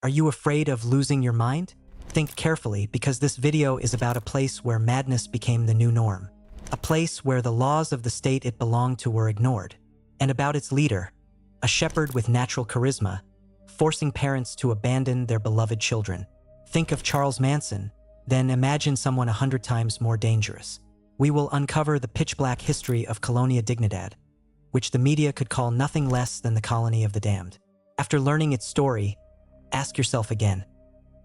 Are you afraid of losing your mind? Think carefully, because this video is about a place where madness became the new norm. A place where the laws of the state it belonged to were ignored. And about its leader, a shepherd with natural charisma, forcing parents to abandon their beloved children. Think of Charles Manson, then imagine someone 100 times more dangerous. We will uncover the pitch-black history of Colonia Dignidad, which the media could call nothing less than the colony of the damned. After learning its story, ask yourself again,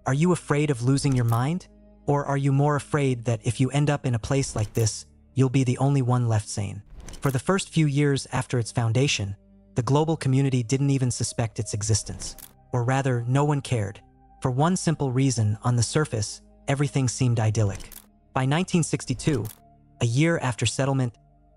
are you afraid of losing your mind? Or are you more afraid that if you end up in a place like this, you'll be the only one left sane? For the first few years after its foundation, the global community didn't even suspect its existence. Or rather, no one cared. For one simple reason, on the surface, everything seemed idyllic. By 1962, a year after settlement,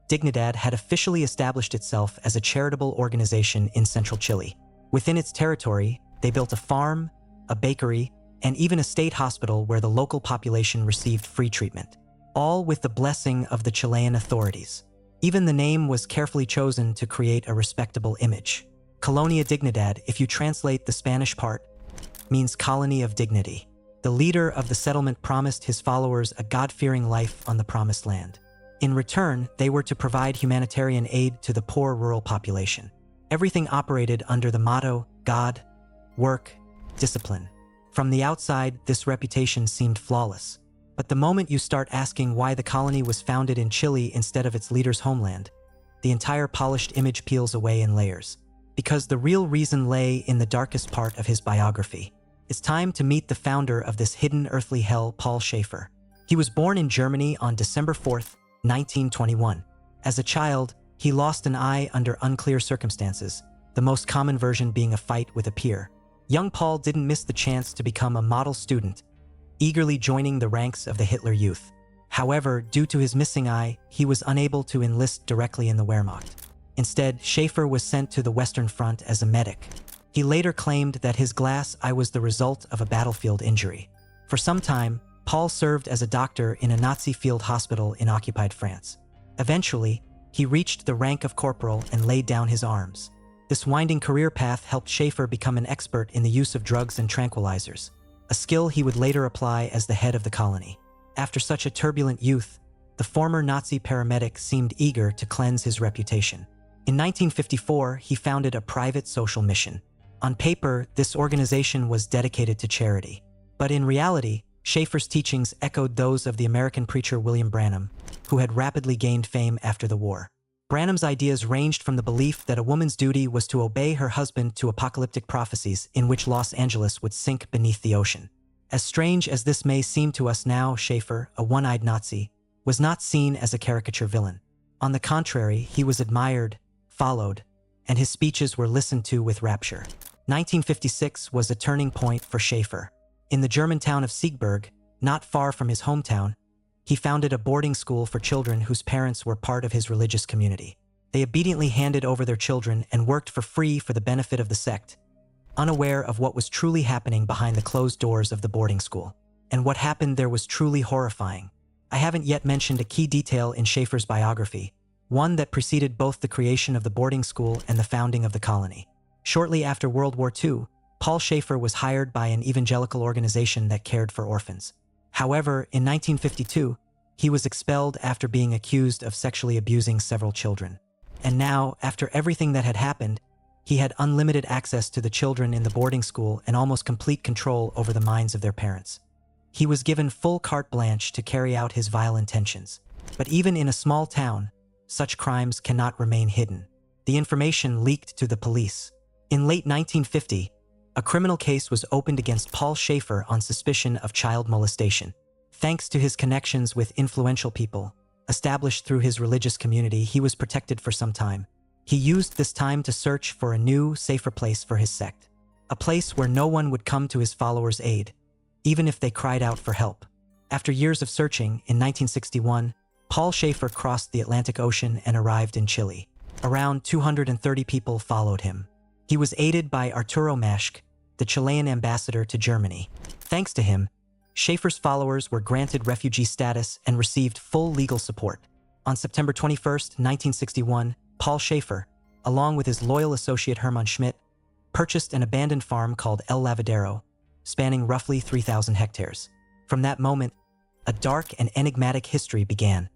Dignidad had officially established itself as a charitable organization in central Chile. Within its territory, they built a farm, a bakery, and even a state hospital where the local population received free treatment, all with the blessing of the Chilean authorities. Even the name was carefully chosen to create a respectable image. Colonia Dignidad, if you translate the Spanish part, means colony of dignity. The leader of the settlement promised his followers a God-fearing life on the promised land. In return, they were to provide humanitarian aid to the poor rural population. Everything operated under the motto, God, work, discipline. From the outside, this reputation seemed flawless. But the moment you start asking why the colony was founded in Chile instead of its leader's homeland, the entire polished image peels away in layers. Because the real reason lay in the darkest part of his biography. It's time to meet the founder of this hidden earthly hell, Paul Schäfer. He was born in Germany on December 4th, 1921. As a child, he lost an eye under unclear circumstances, the most common version being a fight with a peer. Young Paul didn't miss the chance to become a model student, eagerly joining the ranks of the Hitler Youth. However, due to his missing eye, he was unable to enlist directly in the Wehrmacht. Instead, Schäfer was sent to the Western Front as a medic. He later claimed that his glass eye was the result of a battlefield injury. For some time, Paul served as a doctor in a Nazi field hospital in occupied France. Eventually, he reached the rank of corporal and laid down his arms. This winding career path helped Schäfer become an expert in the use of drugs and tranquilizers, a skill he would later apply as the head of the colony. After such a turbulent youth, the former Nazi paramedic seemed eager to cleanse his reputation. In 1954, he founded a private social mission. On paper, this organization was dedicated to charity. But in reality, Schäfer's teachings echoed those of the American preacher William Branham, who had rapidly gained fame after the war. Branham's ideas ranged from the belief that a woman's duty was to obey her husband to apocalyptic prophecies in which Los Angeles would sink beneath the ocean. As strange as this may seem to us now, Schäfer, a one-eyed Nazi, was not seen as a caricature villain. On the contrary, he was admired, followed, and his speeches were listened to with rapture. 1956 was a turning point for Schäfer. In the German town of Siegburg, not far from his hometown, he founded a boarding school for children whose parents were part of his religious community. They obediently handed over their children and worked for free for the benefit of the sect, unaware of what was truly happening behind the closed doors of the boarding school. And what happened there was truly horrifying. I haven't yet mentioned a key detail in Schäfer's biography, one that preceded both the creation of the boarding school and the founding of the colony. Shortly after World War II, Paul Schäfer was hired by an evangelical organization that cared for orphans. However, in 1952, he was expelled after being accused of sexually abusing several children. And now, after everything that had happened, he had unlimited access to the children in the boarding school and almost complete control over the minds of their parents. He was given full carte blanche to carry out his vile intentions. But even in a small town, such crimes cannot remain hidden. The information leaked to the police. In late 1950, a criminal case was opened against Paul Schäfer on suspicion of child molestation. Thanks to his connections with influential people, established through his religious community, he was protected for some time. He used this time to search for a new, safer place for his sect. A place where no one would come to his followers' aid, even if they cried out for help. After years of searching, in 1961, Paul Schäfer crossed the Atlantic Ocean and arrived in Chile. Around 230 people followed him. He was aided by Arturo Maschke, the Chilean ambassador to Germany. Thanks to him, Schäfer's followers were granted refugee status and received full legal support. On September 21, 1961, Paul Schäfer, along with his loyal associate Hermann Schmidt, purchased an abandoned farm called El Lavadero, spanning roughly 3,000 hectares. From that moment, a dark and enigmatic history began.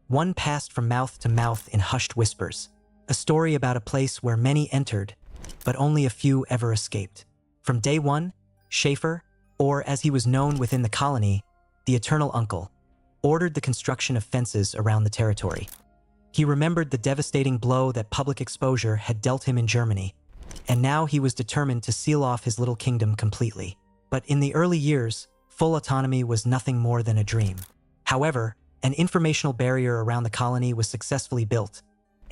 One passed from mouth to mouth in hushed whispers, a story about a place where many entered, but only a few ever escaped. From day one, Schäfer, or as he was known within the colony, the Eternal Uncle, ordered the construction of fences around the territory. He remembered the devastating blow that public exposure had dealt him in Germany, and now he was determined to seal off his little kingdom completely. But in the early years, full autonomy was nothing more than a dream. However, an informational barrier around the colony was successfully built,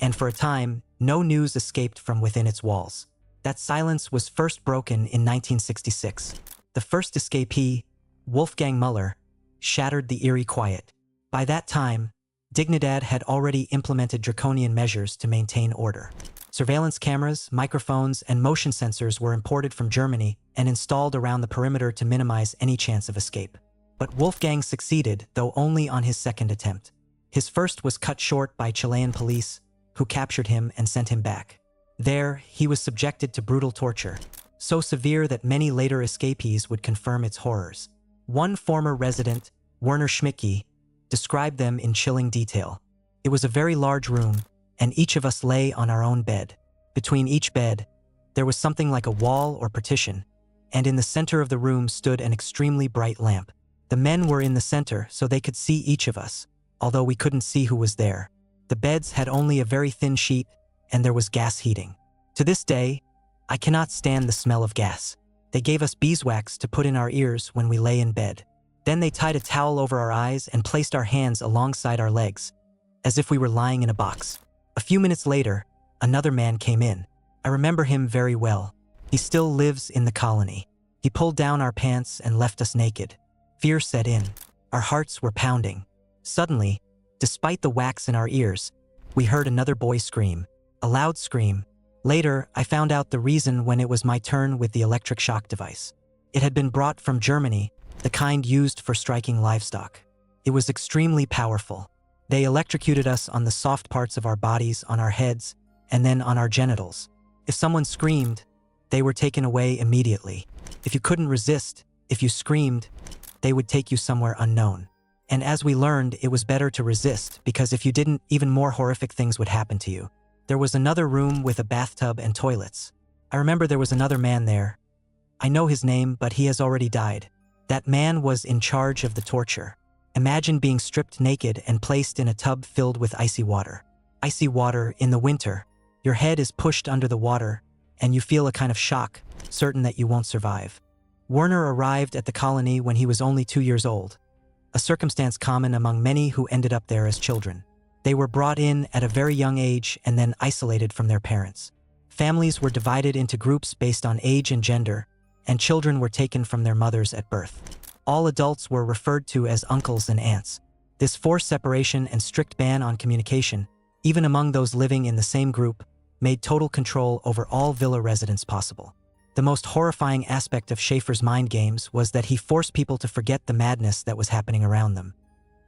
and for a time, no news escaped from within its walls. That silence was first broken in 1966. The first escapee, Wolfgang Müller, shattered the eerie quiet. By that time, Dignidad had already implemented draconian measures to maintain order. Surveillance cameras, microphones, and motion sensors were imported from Germany and installed around the perimeter to minimize any chance of escape. But Wolfgang succeeded, though only on his second attempt. His first was cut short by Chilean police, who captured him and sent him back. There, he was subjected to brutal torture, so severe that many later escapees would confirm its horrors. One former resident, Werner Schmidtke, described them in chilling detail. It was a very large room, and each of us lay on our own bed. Between each bed, there was something like a wall or partition, and in the center of the room stood an extremely bright lamp. The men were in the center so they could see each of us, although we couldn't see who was there. The beds had only a very thin sheet, and there was gas heating. To this day, I cannot stand the smell of gas. They gave us beeswax to put in our ears when we lay in bed. Then they tied a towel over our eyes and placed our hands alongside our legs, as if we were lying in a box. A few minutes later, another man came in. I remember him very well. He still lives in the colony. He pulled down our pants and left us naked. Fear set in. Our hearts were pounding. Suddenly, despite the wax in our ears, we heard another boy scream, a loud scream. Later, I found out the reason when it was my turn with the electric shock device. It had been brought from Germany, the kind used for striking livestock. It was extremely powerful. They electrocuted us on the soft parts of our bodies, on our heads, and then on our genitals. If someone screamed, they were taken away immediately. If you couldn't resist, if you screamed, they would take you somewhere unknown. And as we learned, it was better to resist, because if you didn't, even more horrific things would happen to you. There was another room with a bathtub and toilets. I remember there was another man there. I know his name, but he has already died. That man was in charge of the torture. Imagine being stripped naked and placed in a tub filled with icy water. Icy water in the winter. Your head is pushed under the water, and you feel a kind of shock, certain that you won't survive. Werner arrived at the colony when he was only 2 years old, a circumstance common among many who ended up there as children. They were brought in at a very young age and then isolated from their parents. Families were divided into groups based on age and gender, and children were taken from their mothers at birth. All adults were referred to as uncles and aunts. This forced separation and strict ban on communication, even among those living in the same group, made total control over all villa residents possible. The most horrifying aspect of Schäfer's mind games was that he forced people to forget the madness that was happening around them.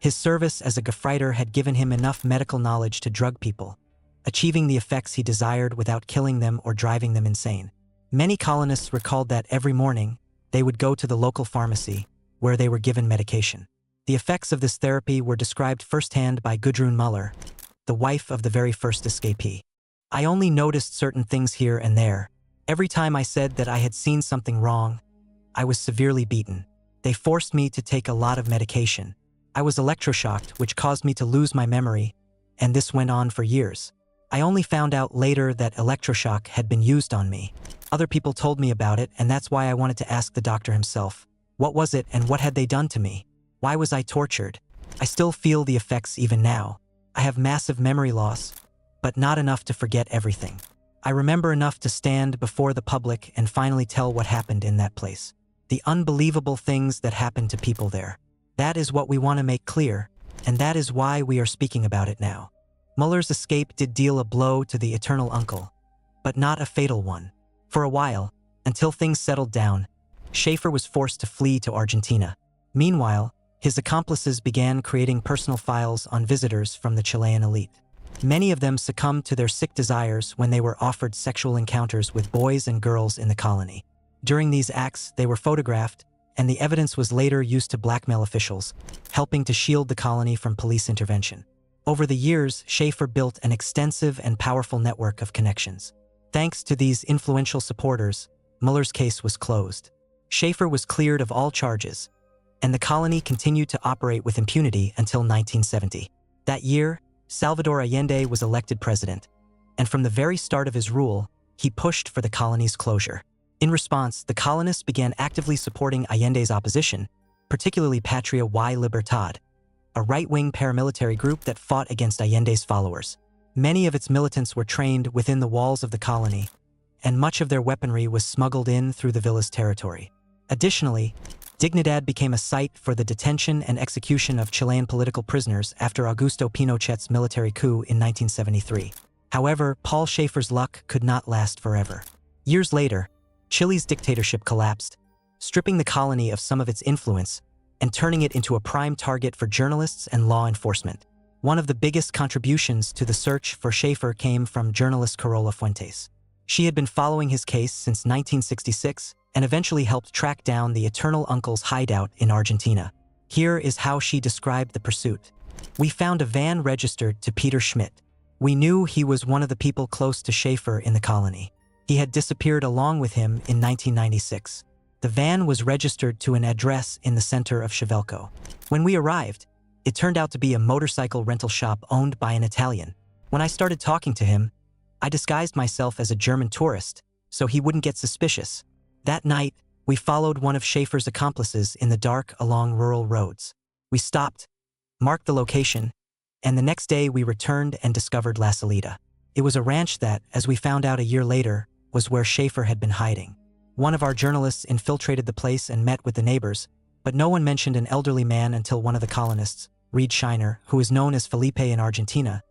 His service as a Gefreiter had given him enough medical knowledge to drug people, achieving the effects he desired without killing them or driving them insane. Many colonists recalled that every morning, they would go to the local pharmacy, where they were given medication. The effects of this therapy were described firsthand by Gudrun Müller, the wife of the very first escapee. I only noticed certain things here and there. Every time I said that I had seen something wrong, I was severely beaten. They forced me to take a lot of medication. I was electroshocked, which caused me to lose my memory, and this went on for years. I only found out later that electroshock had been used on me. Other people told me about it, and that's why I wanted to ask the doctor himself. What was it, and what had they done to me? Why was I tortured? I still feel the effects even now. I have massive memory loss, but not enough to forget everything. I remember enough to stand before the public and finally tell what happened in that place. The unbelievable things that happened to people there. That is what we want to make clear, and that is why we are speaking about it now. Müller's escape did deal a blow to the Eternal Uncle, but not a fatal one. For a while, until things settled down, Schäfer was forced to flee to Argentina. Meanwhile, his accomplices began creating personal files on visitors from the Chilean elite. Many of them succumbed to their sick desires when they were offered sexual encounters with boys and girls in the colony. During these acts, they were photographed, and the evidence was later used to blackmail officials, helping to shield the colony from police intervention. Over the years, Schäfer built an extensive and powerful network of connections. Thanks to these influential supporters, Muller's case was closed. Schäfer was cleared of all charges, and the colony continued to operate with impunity until 1970. That year, Salvador Allende was elected president, and from the very start of his rule, he pushed for the colony's closure. In response, the colonists began actively supporting Allende's opposition, particularly Patria y Libertad, a right-wing paramilitary group that fought against Allende's followers. Many of its militants were trained within the walls of the colony, and much of their weaponry was smuggled in through the villa's territory. Additionally, Dignidad became a site for the detention and execution of Chilean political prisoners after Augusto Pinochet's military coup in 1973. However, Paul Schäfer's luck could not last forever. Years later, Chile's dictatorship collapsed, stripping the colony of some of its influence and turning it into a prime target for journalists and law enforcement. One of the biggest contributions to the search for Schäfer came from journalist Carola Fuentes. She had been following his case since 1966 and eventually helped track down the Eternal Uncle's hideout in Argentina. Here is how she described the pursuit. "We found a van registered to Peter Schmidt. We knew he was one of the people close to Schäfer in the colony. He had disappeared along with him in 1996. The van was registered to an address in the center of Chevelco. When we arrived, it turned out to be a motorcycle rental shop owned by an Italian. When I started talking to him, I disguised myself as a German tourist so he wouldn't get suspicious. That night, we followed one of Schäfer's accomplices in the dark along rural roads. We stopped, marked the location, and the next day we returned and discovered La Salida. It was a ranch that, as we found out a year later, was where Schäfer had been hiding. One of our journalists infiltrated the place and met with the neighbors, but no one mentioned an elderly man until one of the colonists, Reed Shiner, who is known as Felipe in Argentina,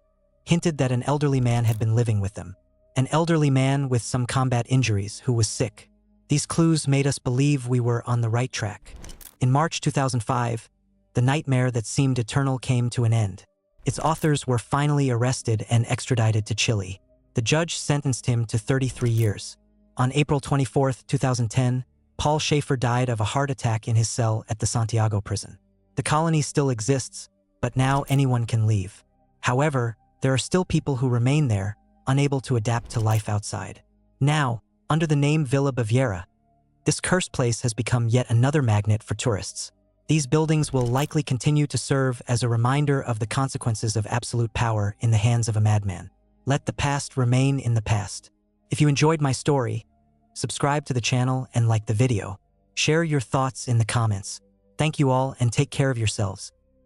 hinted that an elderly man had been living with them. An elderly man with some combat injuries who was sick. These clues made us believe we were on the right track. In March 2005, the nightmare that seemed eternal came to an end. Its authors were finally arrested and extradited to Chile. The judge sentenced him to 33 years. On April 24, 2010, Paul Schäfer died of a heart attack in his cell at the Santiago prison. The colony still exists, but now anyone can leave. However, there are still people who remain there, unable to adapt to life outside. Now, under the name Villa Baviera, this cursed place has become yet another magnet for tourists. These buildings will likely continue to serve as a reminder of the consequences of absolute power in the hands of a madman. Let the past remain in the past. If you enjoyed my story, subscribe to the channel and like the video. Share your thoughts in the comments. Thank you all and take care of yourselves.